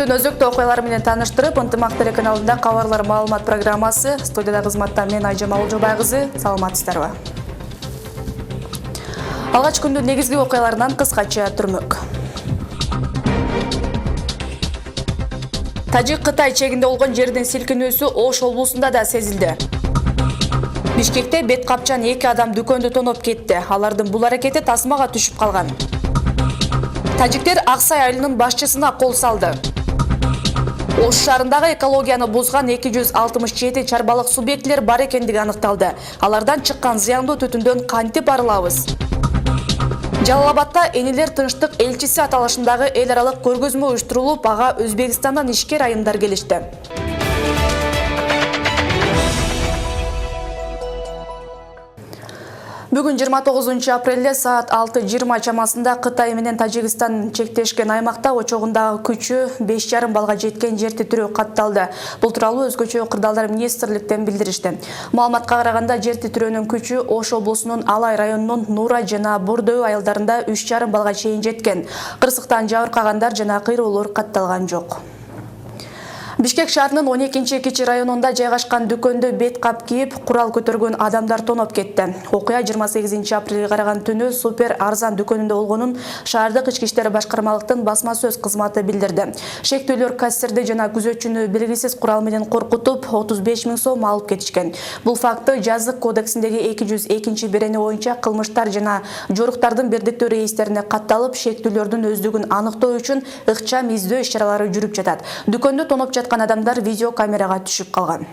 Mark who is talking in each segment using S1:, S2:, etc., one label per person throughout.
S1: Күндүн өзөктүү окуялары менен тааныштырып, ынтымак телеканалында кабарлар маалымат программасы. Студияда кызматта мен Айжамал Жобай кызы. Саламатсыздарбы? Алгач күндүн негизги окуяларынан кыскача түрмөк. Тажик-Кытай чегинде болгон жердин силкинүүсү Ош облусунда да сезилди. Бишкекте бет капчан 2 адам дүкөндү тоноп кетти. Алардын бул аракети тасмага түшүп калган. Тажиктер Аксай айылынын башчысына кол салды. Ош шаарындагы экологияны бузган 267 чарбалык субъектилер бар экендиги аныкталды. Алардан чыккан зыяндуу түтүндөн кантип арылабыз? Жалал-Абадта энелер тынчтык элчиси аталышындагы эл аралык көргөзмө уюштурулуп, ага Өзбекстандан ишкер айымдар келишти. Бүгүн 29 апрелде саат 6:20 чамасында Кытай менен Тажикстан чектешкен аймакта очогундагы күчү 5,5 балга жеткен жер титирөө катталды. Бул тууралуу өзгөчө кырдаалдар министрликтен билдиришти. Маалыматка караганда жер титирөөнүн күчү Ош облусунун Алай районунун Нура жана Бордөө айылдарында 3,5 балга чейин жеткен. Кырсыктан жабыркагандар жана кыйроолор катталган жок. Бишкек шаарынын 12-кичи районунда жайгашкан дүкөндө бет кап кийип, курал көтөргөн адамдар тоноп кетти. Окуя 28 апрелге караган түнү супер арзан дүкөнүндө болгонун шаардык ички иштер башкармалыктын басма сөз кызматы билдирди. Шектүүлөр кассирди жана күзөтчүнү белгисиз курал менен коркутуп 35 000 сом алып кетишкен. Бул факты жазык кодексиндеги 202 берени боюнча кылмыштар жана жоруктардын бирдиктүү рейстерине катталып, шектүүлөрдүн өздүгүн аныктоо үчүн ыкчам издөө иш-чаралары жүрүп жатат. Дүкөндө тоноп жаткан адамдар видео камерага түшүп калган.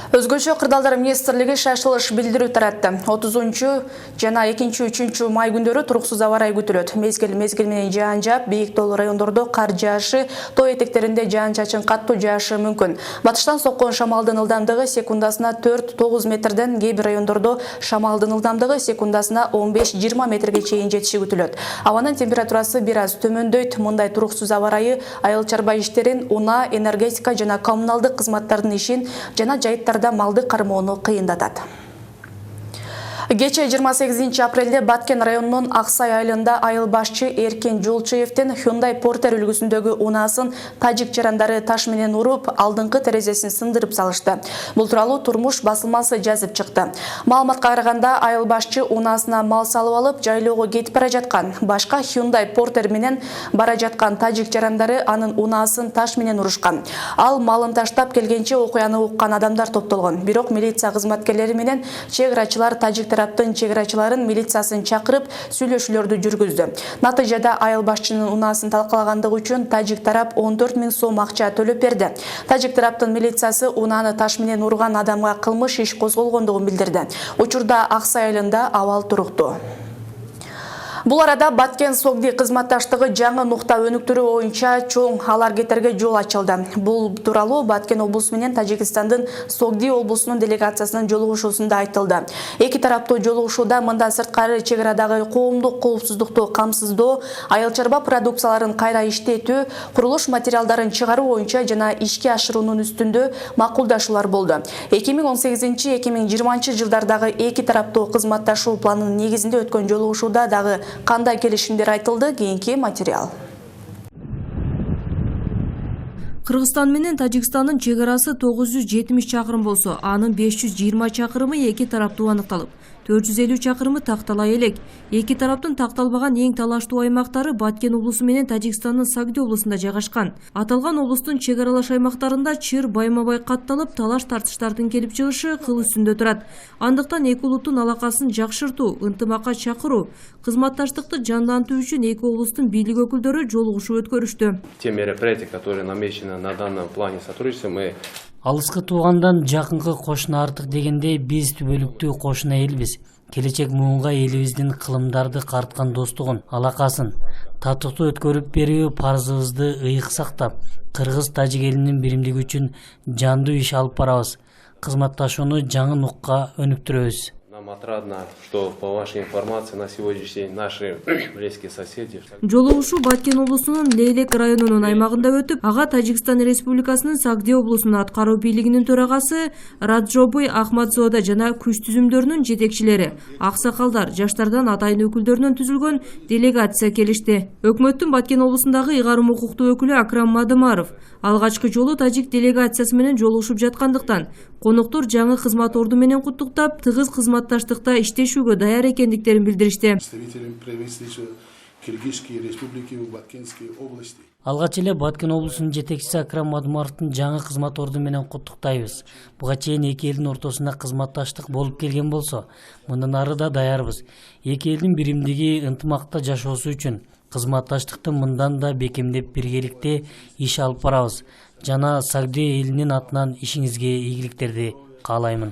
S1: Өзгөчө кырдаалдар министрлиги шашылыш билдирүү таратты. 30 жана 2-3 май күндөрү туруксуз аба ырайы күтүлөт. Мезгил менен жаан жаап, бийик тоолуу райондордо кар жаашы, тоо этектеринде жаан-чачын каттуу жаашы мүмкүн. Батыштан соккон шамалдын ылдамдыгы секундасына 4-9 метрден, кээ бир райондордо шамалдын ылдамдыгы секундасына 15-20 метрге чейин жетиши күтүлөт. Абанын температурасы бир аз төмөндөйт. Мындай туруксуз аба ырайы айыл чарба иштерин, унаа, энергетика жана коммуналдык кызматтардын ишин жана жайыттарда малды кармоону кыйындатат. Кече 28 апрелде Баткен районунун Аксай айылында айыл башчы Эркен Жолчуевдин Hyundai Porter үлгүсүндөгү унаасын тажик жарандары таш менен уруп, алдыңкы терезесин сындырып салышты. Бул тууралуу Турмуш басылмасы жазып чыкты. Маалыматка караганда айыл башчы унаасына мал салып алып, жайлоого кетип бара жаткан. Башка Hyundai Porter менен бара жаткан тажик жарандары анын унаасын таш менен урушкан. Ал малын таштап келгенче окуяны уккан адамдар топтолгон. Бирок милиция кызматкерлери менен чек ырачылар тажик тараптын чеграчыларын милициясын чакырып сүйлөшүүлөрдү жүргүздү. Натыйжада айыл башчынын унаасын талкалагандыгы үчүн тажик тарап 14 000 сом акча төлөп берди. Тажик тараптын милициясы унааны таш менен урган адамга кылмыш иш козголгондугун билдирди. Учурда Аксай айылында абал туруктуу. Бул арада Баткен Согди кызматташтыгы жаңы нукта өнүктүрүү боюнча чоң аларкеттерге жол ачылды. Бул тууралуу Баткен облусу менен Тажикстандын Согди облусунун делегациясынын жолугушуусунда айтылды. Эки тараптуу жолугушууда мындан сырткары чек арадагы коомдук коопсуздукту камсыздоо, айыл чарба продукцияларын кайра иштетүү, курулуш материалдарын чыгаруу боюнча жана ишке ашыруунун үстүндө макулдашуулар болду. 2018-2020 жылдардагы эки тараптуу кызматташуу планынын негизинде өткөн жолугушууда дагы кандай келишимдер айтылды? Кийинки материал.
S2: Кыргызстан менен Тажикстандын чек арасы 970 чакырым болсо, анын 520 чакырымы эки тараптуу аныкталып, 450 чакырымы тактала элек. Эки тараптын такталбаган эң талаштуу аймактары Баткен облусу менен Тажикстандын Согди облусунда жайгашкан. Аталган облустун чек аралаш аймактарында чыр байма-бай катталып, талаш тартыштардын келип чыгышы кыл үстүндө турат. Андыктан эки улуттун алакасын жакшыртуу, ынтымакка чакыруу, кызматташтыкты жандантуу үчүн эки облустун бийлик өкүлдөрү жолугушуу өткөрүштү.
S3: Те мероприятия, которые намечены на данном плане сотрудничества, мы
S4: алыскы туугандан жакынкы кошуна артык дегендей биз түбөлүктүү кошуна элбиз. Келечек муунга элибиздин кылымдарды карткан достугун, алакасын татыктуу өткөрүп берүү парызыбызды ыйык сактап, кыргыз-тажик элинин биримдиги үчүн жандуу иш алып барабыз. Кызматташууну жаңы нукка өнүктүрөбүз.
S3: на отрадно, что по вашей информации на сегодняшний день наши близкие соседи.
S2: Жолугушуу Баткен облусунун Лейлек районунун аймагында өтүп, ага Тажикстан Республикасынын Сагдия облусунун аткаруу бийлигинин төрагасы Раджобуй Ахмадзода жана күч түзүмдөрүнүн жетекчилери, аксакалдар, жаштардан атайын өкүлдөрүнөн түзүлгөн делегация келишти. Өкмөттүн Баткен облусундагы ыйгарым укуктуу өкүлү Акрам Мадымаров алгачкы жолу тажик делегациясы менен жолугушуп жаткандыктан, коноктор жаңы кызмат орду менен куттуктап, тыгыз кызматташтыкта иштешүүгө даяр экендиктерин билдиришти.
S4: Алгач эле Баткен облусунун жетекчиси Акрам Мадымаровдун жаңы кызмат орду менен куттуктайбыз. Буга чейин эки элдин ортосунда кызматташтык болуп келген болсо, мындан ары да даярбыз. Эки элдин биримдиги, ынтымакта жашоосу үчүн кызматташтыкты мындан да бекемдеп биргеликте иш алып барабыз. Жана Сагдия элинин атынан ишиңизге ийгиликтерди каалаймын.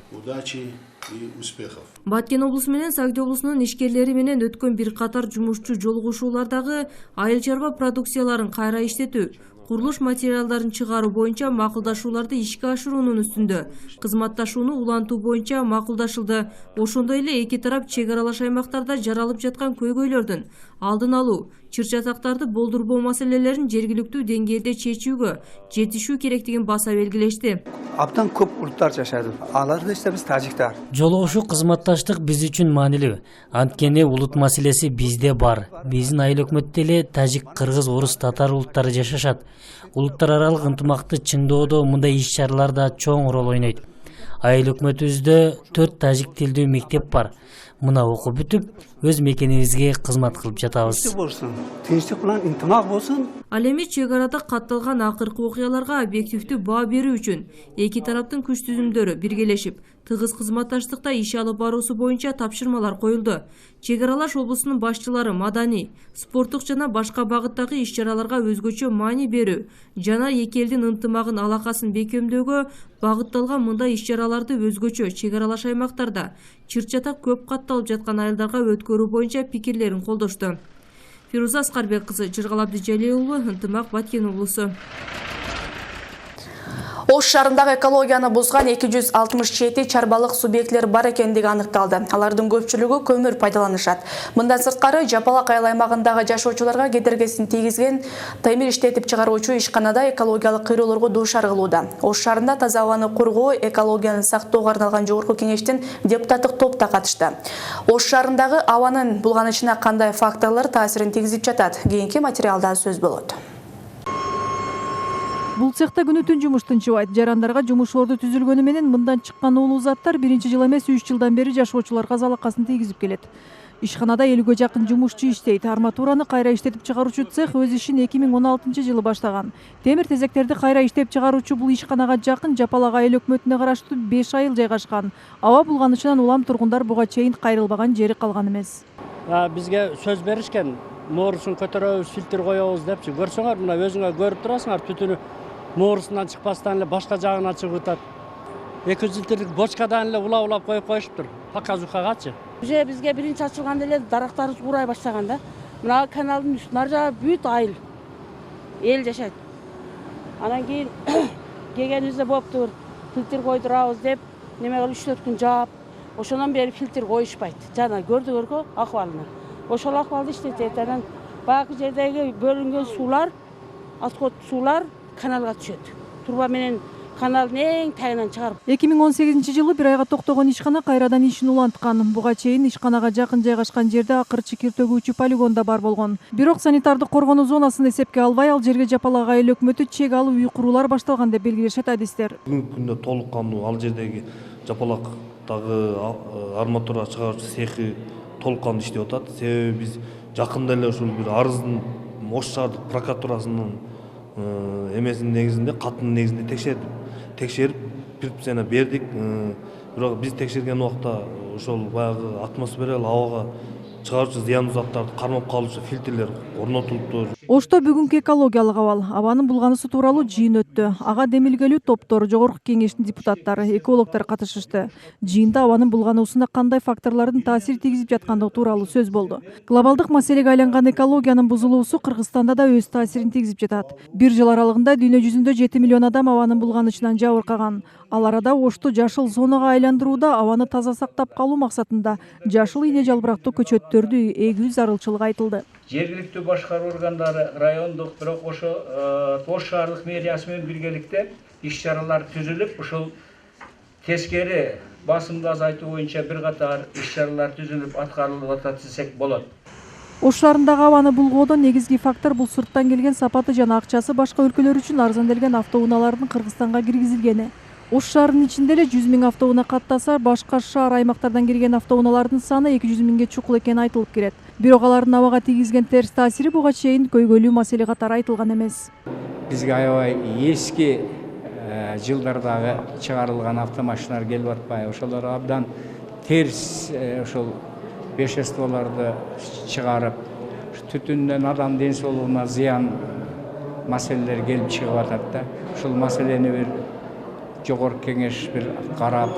S2: Баткен облусу менен Сагдия облусунун ишкерлери менен өткөн бир катар жумушчу жолугушуулардагы айыл чарба продукцияларын кайра иштетүү, курулуш материалдарын чыгаруу боюнча макулдашууларды ишке ашыруунун үстүндө кызматташууну улантуу боюнча макулдашылды. Ошондой эле эки тарап чек аралаш аймактарда жаралып жаткан көйгөйлөрдүн алдын алуу, чыр-чатактарды болдурбоо маселелерин жергиликтүү деңгээлде чечүүгө жетишүү керектигин баса белгилешти.
S5: Абдан көп улуттар жашайды. Аларды иште биз тажиктар.
S4: Жолугушуу кызматташтык биз үчүн маанилүү. Анткени улут маселеси бизде бар. Биздин айыл өкмөттө эле тажик, кыргыз, орус, татар улуттары жашашат. Улуттар аралык ынтымакты чыңдоодо мындай иш-чараларда чоң роль ойнойт. Айыл өкмөтүбүздө 4 тажик тилдүү мектеп бар. Мына окуп бүтүп, өз мекенибизге кызмат кылып жатабыз.
S5: Тынчтык менен ынтымак болсун.
S2: Ал эми чек арада катталган акыркы окуяларга объективдүү баа берүү үчүн эки тараптын күч түзүмдөрү биргелешип, тыгыз кызматташтыкта иш алып баруусу боюнча тапшырмалар коюлду. Чек аралаш облусунун башчылары маданий, спорттук жана башка багыттагы иш-чараларга өзгөчө маани берүү жана эки элдин ынтымагын, алакасын бекемдөөгө багытталган мындай иш-чараларды өзгөчө чек аралаш аймактарда чыр-чатак көп катталып жаткан айылдарга өткөрүү боюнча пикирлерин колдошту. Фируза Аскарбек кызы, Жыргал Абдыжалил уулу, Ынтымак, Баткен облусу.
S1: Ош шаарындагы экологияны бузган 267 чарбалык субъектлер бар экендиги аныкталды. Алардын көпчүлүгү көмүр пайдаланышат. Мындан сырткары Жапалак айыл аймагындагы жашоочуларга кедергисин тийгизген темир иштетип чыгаруучу ишканада экологиялык кыйроолорго дуушар кылууда. Ош шаарында таза абаны коргоо, экологияны сактоого арналган жогорку кеңештин депутаттык топ да катышты. Ош шаарындагы абанын булганышына кандай факторлор таасирин тийгизип жатат? Кийинки материалда сөз болот.
S6: Бул цехта күнү түн жумуш тынчыбайт. Жарандарга жумуш орду түзүлгөнү менен мындан чыккан уулуу заттар биринчи жыл эмес 3 жылдан бери жашоочуларга залакасын тийгизип келет. Ишканада 50ге жакын жумушчу иштейт. Арматураны кайра иштетип чыгаруучу цех өз ишин 2016-жылы баштаган. Темир тезектерди кайра иштеп чыгаруучу бул ишканага жакын Жапалак айыл өкмөтүнө караштуу 5 айыл жайгашкан. Аба булганышынан улам тургундар буга чейин кайрылбаган жери калган эмес.
S7: Бизге сөз беришкен, моорусун көтөрөбүз, фильтр коебуз депчи. Көрсөңөр, мына өзүңөр көрүп турасыңар, түтүнү моорусунан чыкпастан эле башка жагына чыгып атат. 200 литрдик бочкадан эле улап коюп коюшуптур. Показухагачы.
S8: Уже бизге биринчи ачылганда эле дарактар курай баштаган да. Мына каналдын үстүнө ар жагы бүт айыл. Эл жашайт. Анан кийин келгенибизде болуптур. Фильтр койдурабыз деп, неме кылып 3-4 күн жаап, ошондон бери фильтр коюшпайт. Жана көрдүңөргө акыбалына. Ошол акыбалды иштетет. Анан баягы жердеги бөлүнгөн суулар, отход суулар каналга түшөт. Труба менен каналдын эң тагынан чыгарып.
S6: 2018-жылы бир айга токтогон ишкана кайрадан ишин уланткан. Буга чейин ишканага жакын жайгашкан жерде акырчы кир төгүүчү полигон да бар болгон. Бирок санитардык коргонуу зонасын эсепке албай, ал жерге Жапалак айыл өкмөтү чек алуу үй куруулар башталган деп белгилешет адистер.
S9: Бүгүнкү күндө толук кандуу ал жердеги Жапалактагы арматура чыгаруучу цехи толук кандуу иштеп атат. Себеби биз жакында эле ушул бир арыздын Ош шаардык прокуратурасынын эмесинин негизинде, каттын негизинде текшерип предписание бердик. Бирок биз текшерген убакта ошол баягы атмосфералык абага чыгаруучу зыяндуу заттарды кармап калуучу фильтрлер орнотулуптур.
S6: Ошто бүгүнкү экологиялык абал, абанын булганысы тууралуу жыйын өттү. Ага демилгелүү топтор, жогорку кеңештин депутаттары, экологдор катышышты. Жыйында абанын булгануусуна кандай факторлордун таасир тийгизип жаткандыгы тууралуу сөз болду. Глобалдык маселеге айланган экологиянын бузулуусу Кыргызстанда да өз таасирин тийгизип жатат. Бир жыл аралыгында дүйнө жүзүндө 7 миллион адам абанын булганышынан жабыркаган. Ал арада Ошту жашыл зонага айландырууда абаны таза сактап калуу максатында жашыл ийне жалбырактуу көчөттөрдү эгүү зарылчылыгы айтылды.
S10: Жергиликтүү башкаруу органдары, райондук, бирок ошо Ош шаардык мэриясы менен биргеликте иш-чаралар түзүлүп, ушул тескери басымды азайтуу боюнча бир катар иш-чаралар түзүлүп аткарылып атат десек болот.
S6: Ош шаарындагы абаны булгоодо негизги фактор бул сырттан келген сапаты жана акчасы башка өлкөлөр үчүн арзанделген автоунаалардын Кыргызстанга киргизилгени. Ош шаарынын ичинде эле 100 000 автоунаа каттаса, башка шаар аймактардан кирген автоунаалардын саны 200 000ге чукул экени айтылып келет. Бирок алардын абага тийгизген терс таасири буга чейин көйгөйлүү маселе катары айтылган эмес.
S11: Бизге аябай эски жылдардагы чыгарылган автомашиналар келип атпайбы? Ошолор абдан терс ошол веществолорду чыгарып, түтүндөн адам ден соолугуна зыян маселелер келип чыгып атат да. Ушул маселени бир жогорку кеңеш бир карап,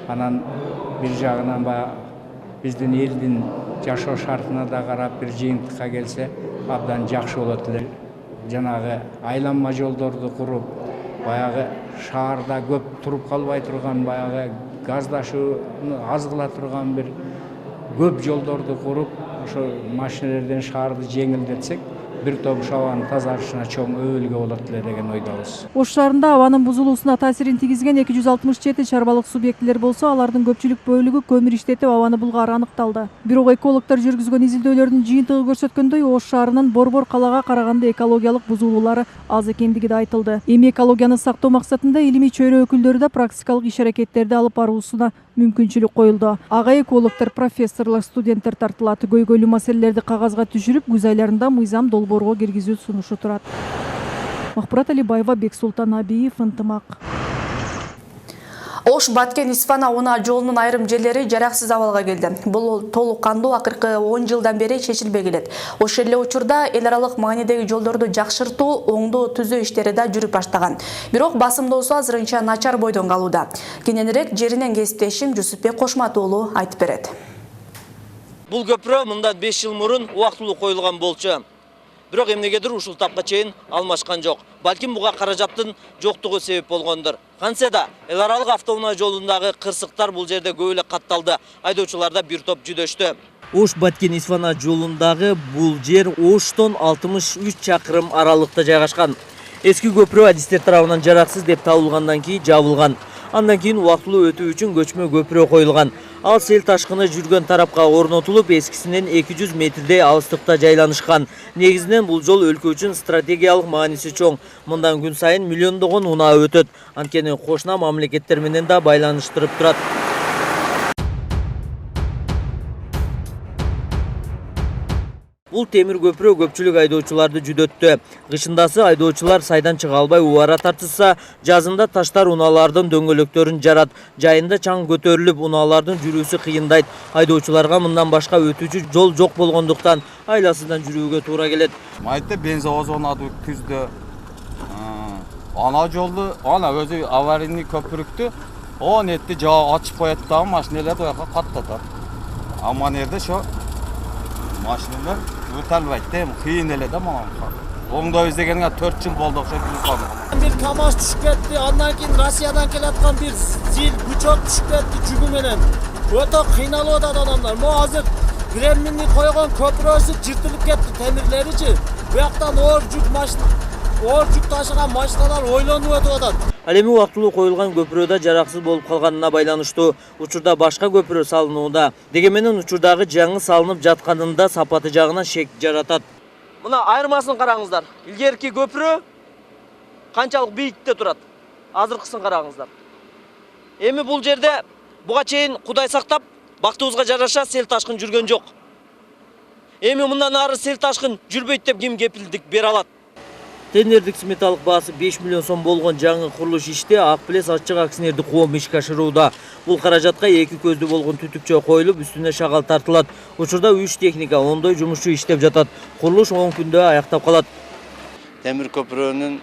S11: анан бир жагынан биздин элдин жашоо шартына да карап бир жыйынтыкка келсе абдан жакшы болот эле. Жанагы айланма жолдорду куруп, баягы шаарда көп туруп калбай турган, баягы газдашууну аз кыла турган бир көп жолдорду куруп, ошо машиналерден шаарды жеңилдетсек, бир топ абанын тазарышына чоң өбөлгө болот эле деген ойдобуз.
S6: Ош шаарында абанын бузулуусуна таасирин тийгизген 267 чарбалык субъектилер болсо, алардын көпчүлүк бөлүгү көмүр иштетип абаны булгаары аныкталды. Бирок экологдор жүргүзгөн изилдөөлөрдүн жыйынтыгы көрсөткөндөй, Ош шаарынын Борбор калаага караганда экологиялык бузулуулары аз экендиги да айтылды. Эми экологияны сактоо максатында илимий чөйрө өкүлдөрү да практикалык иш-аракеттерди алып баруусуна мүмкүнчүлүк коюлду. Ага экологдор, профессорлор, студенттер тартылат. Көйгөйлүү маселелерди кагазга түшүрүп, күз айларында мыйзам долбоорго киргизүү сунушу турат. Махпурат Алибаева, Бексултан Абиев, Ынтымак.
S1: Ош Баткен Исфана унаа жолунун айрым жерлери жараксыз абалга келди. Бул толук кандуу акыркы 10 жылдан бери чечилбей келет. Ошол эле учурда эл аралык маанидеги жолдорду жакшыртуу, оңдоо түзөө иштери да жүрүп баштаган. Бирок басымдоосу азырынча начар бойдон калууда. Кененирээк жеринен кесиптешим Жусупбек Кошмат уулу айтып берет.
S12: Бул көпүрө мындан 5 жыл мурун убактылуу коюлган болчу. Бирок эмнегедир ушул тапка чейин алмашкан жок. Балким буга каражаттын жоктугу себеп болгондур. Кантсе да эл аралык автоунаа жолундагы кырсыктар бул жерде көп эле катталды. Айдоочуларда бир топ жүдөштү. Ош Баткен Исфана жолундагы бул жер Оштон 63 чакырым аралыкта жайгашкан. Эски көпүрө адистер тарабынан жараксыз деп табылгандан кийин жабылган. Андан кийин убактылуу өтүү үчүн көчмө көпүрө коюлган. Ал сел ташкыны жүргөн тарапка орнотулуп, эскисинен 200 метрдей алыстыкта жайланышкан. Негизинен бул жол өлкө үчүн стратегиялык мааниси чоң. Мындан күн сайын миллиондогон унаа өтөт. Анткени кошуна мамлекеттер менен да байланыштырып турат. Бул темир көпүрө көпчүлүк айдоочуларды жүдөттү. Кышындасы айдоочулар сайдан чыга албай убара тартышса, жазында таштар унаалардын дөңгөлөктөрүн жарат. Жайында чаң көтөрүлүп, унаалардын жүрүүсү кыйындайт. Айдоочуларга мындан башка өтүүчү жол жок болгондуктан айласыздан жүрүүгө туура келет.
S13: Майытта бензовоз орнатып күздө. Ана жолду, ана өзү аварийный көпүрүктү, о нетти жаа ачып коет да, машиналарды ояка каттатат. Аман жерде шо машиналар өтөлбөйт да, кыйын эле да мага. Оңдоо издегенге 4 жыл болду окшойт бул.
S14: Бир КамАЗ түшүп кетти, андан кийин Россиядан келаткан бир зил бучок түшүп кетти жүгү менен. Өтө кыйналып атат адамдар. Мо азыр кремний койгон көпүрөсү жыртылып кетти, темирлеричи. Буяктан оор жүк ташыган машиналар ойлонуп өтүп атат.
S12: Ал эми убактылуу коюлган көпүрө да жараксыз болуп калганына байланыштуу. Учурда башка көпүрө салынууда. Дегенменен учурдагы жаңы салынып жатканында сапаты жагынан шек жаратат. Мына айырмасын караңыздар. Илгерки көпүрө канчалык бийиктикте турат? Азыркысын караңыздар. Эми бул жерде буга чейин Кудай сактап, бактыбызга жараша сел ташкын жүргөн жок. Эми мындан ары сел ташкын жүрбөйт деп ким кепилдик бере алат? Тендердик сметалық басы 5 миллион сом болгон жаңы курулуш иште Ак Билес ачык акционердик коом ишке ашырууда. Бул каражатка 2 көздүү болгон түтүкчө коюлуп, үстүнө шагал тартылат. Учурда 3 техника, 10 жумушчу иштеп жатат. Курулуш 10 күндө аяктап калат.
S15: Темир көпүрөнүн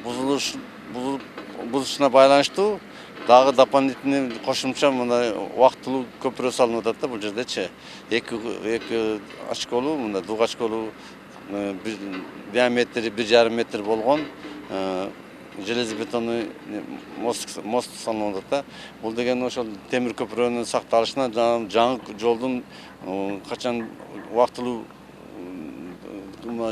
S15: бузулушуна байланыштуу дагы дополнительный кошумча мындай убактылуу көпүрө салынып атат да бул жердечи. 2 очколуу, мындай 2 очколуу диаметри 1,5 метр болгон железобетонный мост салынып атат да. Бул деген ошол темир көпүрөнүн сакталышына жаңы жолдун качан убактылуу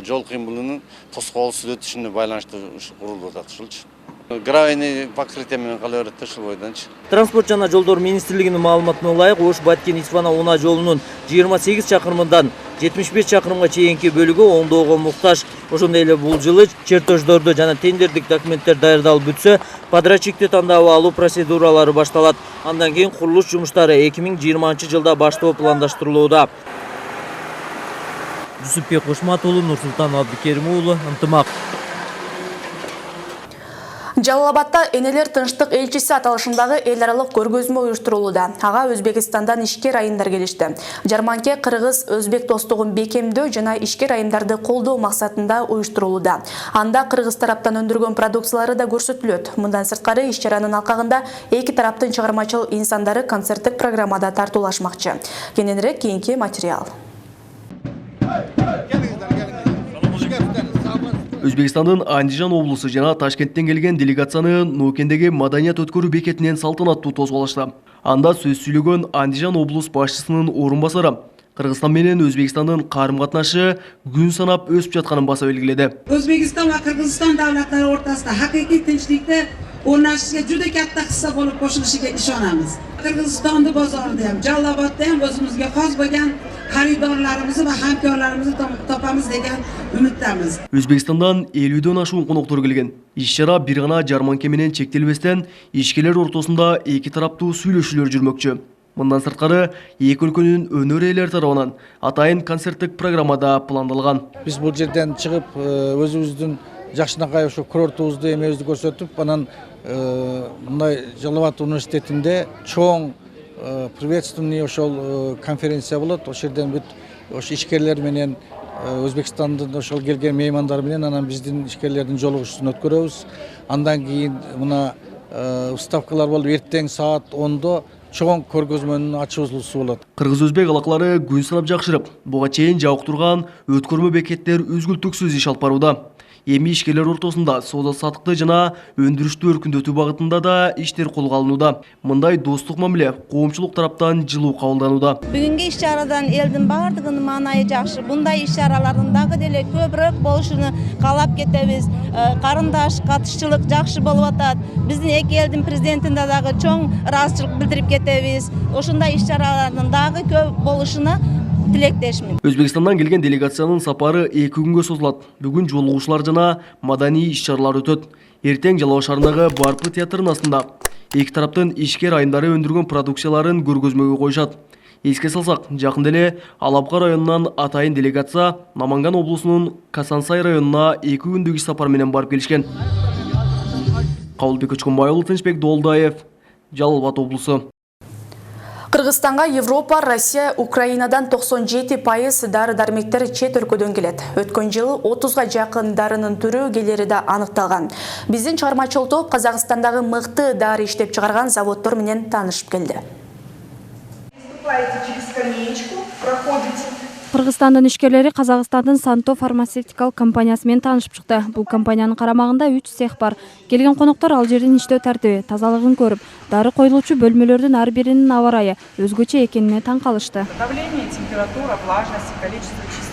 S15: жол кыймылынын тоскоолсуз өтүшүнө байланыштуу курулуп атат ушулчу. Гравийный покрытие менен кала берет ушул бойдончу.
S12: Транспорт жана жолдор министрлигинин маалыматына ылайык, Ош Баткен Исфана Уна жолунун 28 чакырымынан 75 чакырымга чейинки бөлүгү оңдоого муктаж. Ошондой эле бул жылы чертеждорду жана тендердик документтер даярдалып бүтсө, подрядчикти тандап алуу процедуралары башталат. Андан кийин курулуш жумуштары 2020-жылда баштоо пландаштырылууда. Жүсүпбек Кошмат уулу, Нурсултан Абдыкерим уулу, ынтымак.
S1: Жалал-Абадта энелер тынчтык элчиси аталышындагы эл аралык көргөзмө уюштурулууда. Ага Өзбекистандан ишкер айымдар келишти. Жарманке кыргыз-өзбек достугун бекемдөө жана ишкер айымдарды колдоо максатында уюштурулууда. Анда кыргыз тараптан өндүргөн продукциялары да көрсөтүлөт. Мындан сырткары иш-чаранын алкагында эки тараптын чыгармачыл инсандары концерттик программада тартуулашмакчы. Кененирээк кийинки материал.
S16: Өзбекстандын Андижан облусу жана Ташкенттен келген делегацияны Нуукендеги маданият өткөрүү бекетинен салтанаттуу тосуп алышты. Анда сөз сүйлөгөн Андижан облус башчысынын орун басары Кыргызстан менен Өзбекстандын карым-катнашы күн санап өсүп жатканын баса белгиледи.
S17: Өзбекстан ва Кыргызстан давлаттары ортосунда хакыйкый тынчтыкты орнашышына juda katta hissa bo'lib qo'shilishiga ishonamiz. Qirg'izistonda bozorda ham, Jalolobodda ham o'zimizga xos bo'lgan xaridorlarimizni va hamkorlarimizni topamiz degan umiddamiz.
S16: Өзбекстандан 50ден ашуун коноктор келген. Иш-чара бир гана жарманке менен чектелбестен ишкерлер ортосунда эки тараптуу сүйлөшүүлөр жүрмөкчү. Мындан сырткары эки өлкөнүн өнөр ээлери тарабынан атайын концерттик программада пландалган.
S18: Биз бул жерден чыгып өзүбүздүн жакшынакай ошо курортубузду эмебизди көрсөтүп, анан мындай Жалал-Абад университетинде чоң приветственный ошол конференция болот. Ошол жерден бүт ошо ишкерлер менен Өзбекстандын ошол келген меймандар менен анан биздин ишкерлердин жолугушуусун өткөрөбүз. Андан кийин мына уставкалар болуп эртең саат 10-до чоң көргөзмөнүн ачылуусу болот.
S16: Кыргыз-өзбек алакалары күн санап жакшырып, буга чейин жабык турган өткөрмө бекеттер үзгүлтүксүз иш алып барууда. Эми ишкерлер ортосунда соода-саттыкты жана өндүрүштү өркүндөтүү багытында да иштер колго алынууда. Мындай достук мамиле коомчулук тараптан жылуу кабылданууда.
S19: Бүгүнкү иш-чарадан элдин бардыгынын маанайы жакшы. Bunday иш-чаралардын дагы деле көбүрөөк болушуну каалап кетебиз. Карындаш, катышчылык жакшы болуп атат. Биздин эки элдин президентине дагы чоң ыраазычылык билдирип кетебиз. Ошондой иш-чаралардын дагы көп болушуна тилектешмин.
S16: Өзбекстандан келген делегациянын сапары 2 күнгө созулат. Бүгүн жолугушуулар жана маданий иш-чаралар өтөт. Эртең Жалал Абад шаарындагы Барпы театрынын астында эки тараптын ишкер айымдары өндүргөн продукцияларын көргөзмөгө коюшат. Эске салсак, жакында эле Алапка районунан атайын делегация Наманган облусунун Касансай районуна 2 күндүк иш сапар менен барып келишкен. Кабылбек Көчкөнбай уулу, Тынчбек Долдаев, Жалал Абад облусу.
S1: Кыргызстанга Европа, Россия, Украинадан 97% дары-дармектер чет өлкөдөн келет. Өткөн жылы 30га жакын дарынын түрү келери да аныкталган. Биздин чыгармачыл топ Казакстандагы мыкты дары иштеп чыгарган заводдор менен таанышып келди.
S6: Кыргызстандын ишкерлери Казакстандын Санто фармацевтикалык компаниясы менен таанышып чыкты. Бул компаниянын карамагында 3 цех бар. Келген коноктор ал жердин иштөө тартиби, тазалыгын көрүп, дары коюлуучу бөлмөлөрдүн ар биринин аба ырайы өзгөчө экенине таң калышты.
S20: Давление, температура, влажность, количество частиц.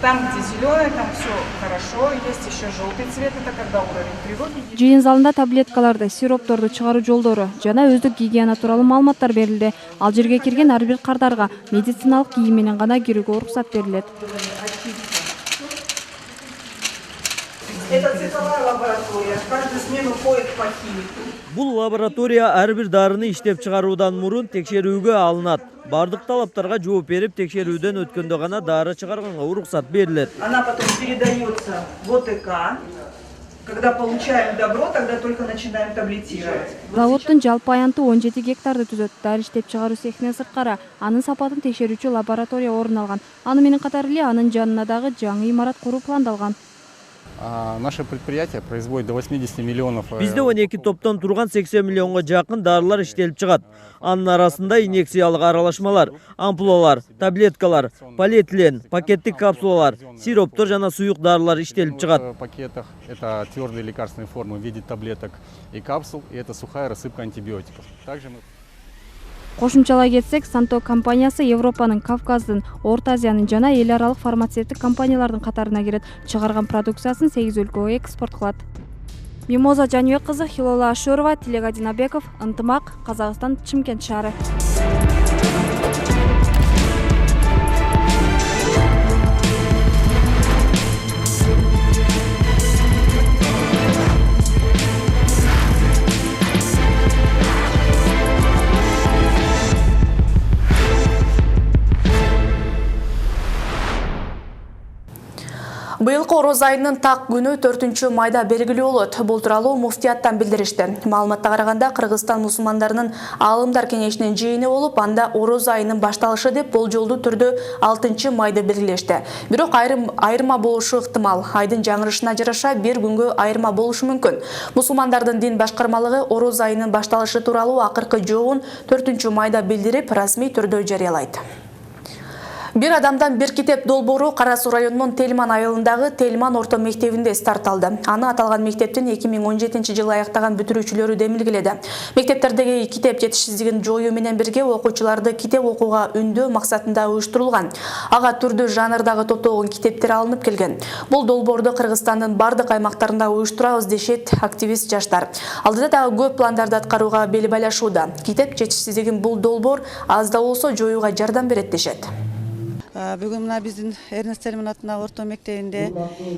S20: Там, где зеленый, там все хорошо. Есть еще желтый цвет, это когда уровень тревоги.
S6: Жыйын залында таблеткаларды, сиропторду чыгаруу жолдору жана өздүк гигиена тууралуу маалыматтар берилди. Ал жерге кирген ар бир кардарга медициналык кийим менен гана кирүүгө уруксат берилет.
S20: Это цифровая лаборатория. Каждую смену ходит по химику.
S12: Бул лаборатория әрбір дарыны иштеп чыгаруудан мурун текшерүүгө алынат. Бардык талаптарга жооп берип, текшерүүдөн өткөндө гана дары чыгарганга уруксат берилет.
S20: Она потом передается в ОТК. Когда получаем добро, тогда только начинаем таблетировать.
S6: Заводдун жалпы аянты 17 гектарды түзөт. Дары иштеп чыгаруу цехинен сырткары анын сапатын текшерүүчү лаборатория орун алган. Аны менен катар эле анын жанына дагы жаңы имарат куруу пландалган.
S21: Наше предприятие производит до 80 миллионов.
S12: Бизде 12 топтон турган 80 миллионго жакын дарылар иштелип чыгат. Анын арасында инъекциялык аралашмалар, ампулалар, таблеткалар, полиэтилен, пакеттик капсулалар, сироптор жана суюк дарылар иштелип чыгат.
S21: В пакетах это твердые лекарственные формы в виде таблеток и капсул, и это сухая рассыпка антибиотиков. Также мы
S6: Кошумчалай кетсек, Санто компаниясы Европанын, Кавказдын, Орто Азиянын жана эл аралык фармацевтик компаниялардын катарына кирет. Чыгарган продукциясын 8 өлкөгө экспорт кылат. Мимоза Жаныбек кызы, Хилола Ашурова, Тилек Адинабеков, Ынтымак, Казакстан, Чымкент шаары.
S1: Быйылкы Ороз айынын так күнү 4-майда белгилүү болот. Бул тууралуу муфтияттан билдиришти. Маалыматка караганда Кыргызстан мусулмандарынын аалымдар кеңешинин жыйыны болуп, анда Ороз айынын башталышы деп болжолдуу түрдө 6-майды белгилешти. Бирок айырма болушу ыктымал. Айдын жаңырышына жараша бир күнгө айырма болушу мүмкүн. Мусулмандардын дин башкармалыгы Ороз айынын башталышы тууралуу акыркы жообун 4-майда билдирип, расмий түрдө жарыялайт. Bir адамдан bir китеп долбоору Кара Суу районунун Телман айылындагы Телман орто мектебинде старт алды. Аны аталган мектептин 2017-жылы аяктаган бүтүрүүчүлөрү демилгеледи. Мектептердеги китеп жетишсиздигин жоюу менен бирге окуучуларды китеп окууга үндөө максатында уюштурулган. Ага түрдүү жанрдагы топтогон китептер алынып келген. Бул долбоорду Кыргызстандын бардык аймактарында уюштурабыз дешет активист жаштар. Алдыда дагы көп пландарды аткарууга бел байлашууда. Китеп жетишсиздигин бул долбоор аз да болсо жоюуга жардам берет дешет.
S22: Бүгін мына біздің Эрнест Телман атындағы орто мектебинде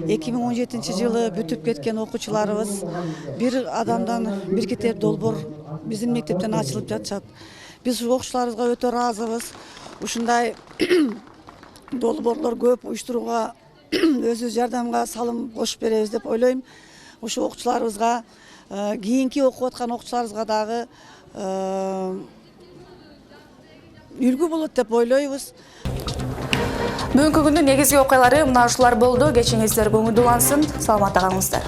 S22: 2017 жылы бүтүп кеткен окуучуларыбыз bir адамдан bir китеп долбоор биздин мектептен ачылып жатышат. Биз окуучуларыбызга өтө ыраазыбыз. Ушундай долбоорлор көп уюштурууга өзүбүз жардамга салым кошуп беребиз деп ойлойм. Ушу окуучуларыбызга кийинки окуп аткан окуучуларыбызга дагы үлгү болот деп ойлойбуз.
S1: Бүгүнкү күндүн негизги окуялары мына ушулар болду. Кечиңиздер көңүлдүү улансын. Саламатта калыңыздар.